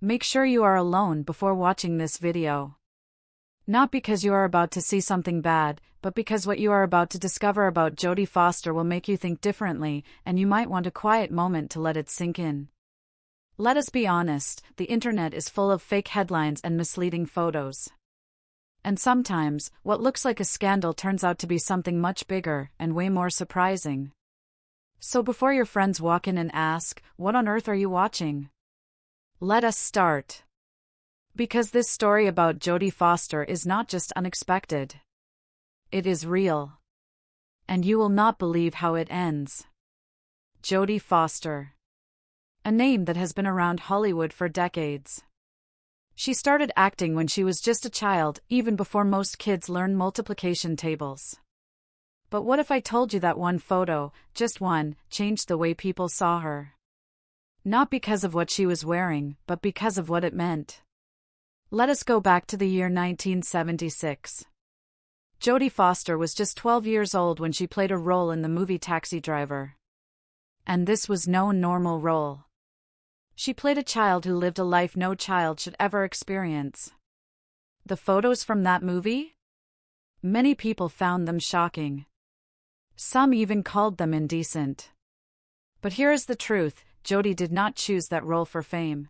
Make sure you are alone before watching this video. Not because you are about to see something bad, but because what you are about to discover about Jodie Foster will make you think differently, and you might want a quiet moment to let it sink in. Let us be honest, the internet is full of fake headlines and misleading photos. And sometimes, what looks like a scandal turns out to be something much bigger and way more surprising. So before your friends walk in and ask, "What on earth are you watching?" let us start. Because this story about Jodie Foster is not just unexpected. It is real. And you will not believe how it ends. Jodie Foster. A name that has been around Hollywood for decades. She started acting when she was just a child, even before most kids learn multiplication tables. But what if I told you that one photo, just one, changed the way people saw her? Not because of what she was wearing, but because of what it meant. Let us go back to the year 1976. Jodie Foster was just 12 years old when she played a role in the movie Taxi Driver. And this was no normal role. She played a child who lived a life no child should ever experience. The photos from that movie? Many people found them shocking. Some even called them indecent. But here is the truth, Jodie did not choose that role for fame.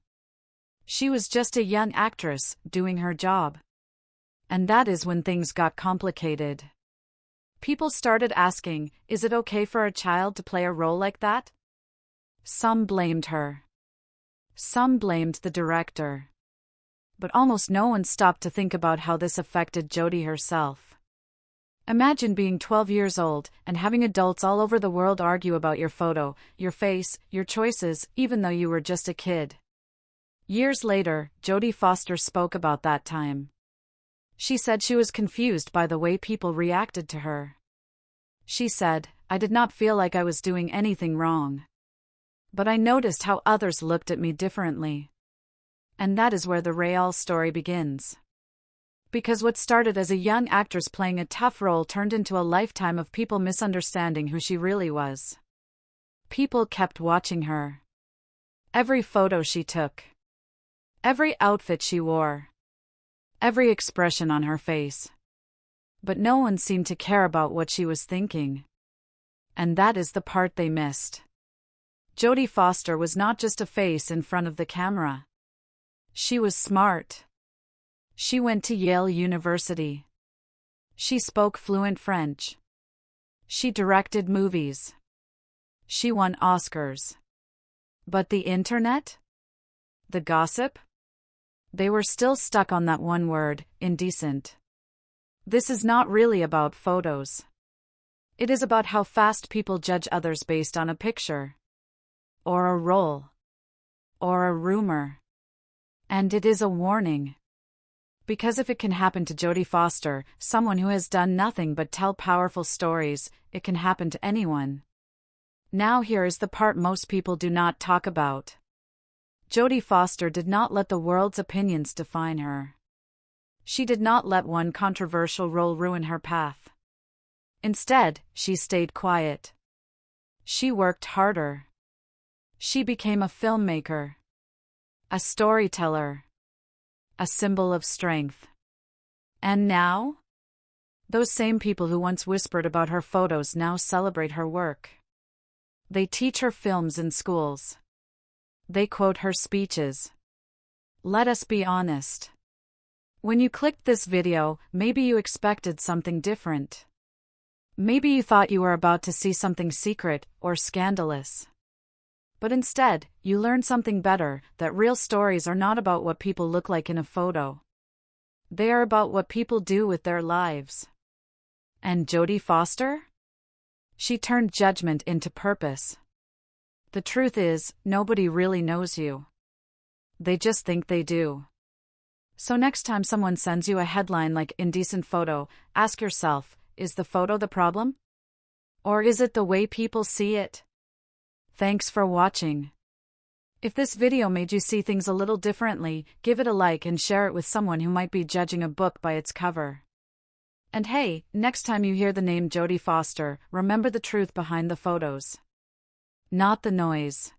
She was just a young actress, doing her job. And that is when things got complicated. People started asking, is it okay for a child to play a role like that? Some blamed her. Some blamed the director. But almost no one stopped to think about how this affected Jodie herself. Imagine being 12 years old and having adults all over the world argue about your photo, your face, your choices, even though you were just a kid. Years later, Jodie Foster spoke about that time. She said she was confused by the way people reacted to her. She said, "I did not feel like I was doing anything wrong. But I noticed how others looked at me differently." And that is where the real story begins. Because what started as a young actress playing a tough role turned into a lifetime of people misunderstanding who she really was. People kept watching her. Every photo she took. Every outfit she wore. Every expression on her face. But no one seemed to care about what she was thinking. And that is the part they missed. Jodie Foster was not just a face in front of the camera. She was smart. She went to Yale University. She spoke fluent French. She directed movies. She won Oscars. But the internet? The gossip? They were still stuck on that one word, indecent. This is not really about photos. It is about how fast people judge others based on a picture. Or a role. Or a rumor. And it is a warning. Because if it can happen to Jodie Foster, someone who has done nothing but tell powerful stories, it can happen to anyone. Now here is the part most people do not talk about. Jodie Foster did not let the world's opinions define her. She did not let one controversial role ruin her path. Instead, she stayed quiet. She worked harder. She became a filmmaker. A storyteller. A symbol of strength. And now? Those same people who once whispered about her photos now celebrate her work. They teach her films in schools. They quote her speeches. Let us be honest. When you clicked this video, maybe you expected something different. Maybe you thought you were about to see something secret or scandalous. But instead, you learned something better, that real stories are not about what people look like in a photo. They are about what people do with their lives. And Jodie Foster? She turned judgment into purpose. The truth is, nobody really knows you. They just think they do. So next time someone sends you a headline like indecent photo, ask yourself, is the photo the problem? Or is it the way people see it? Thanks for watching. If this video made you see things a little differently, give it a like and share it with someone who might be judging a book by its cover. And hey, next time you hear the name Jodie Foster, remember the truth behind the photos. Not the noise.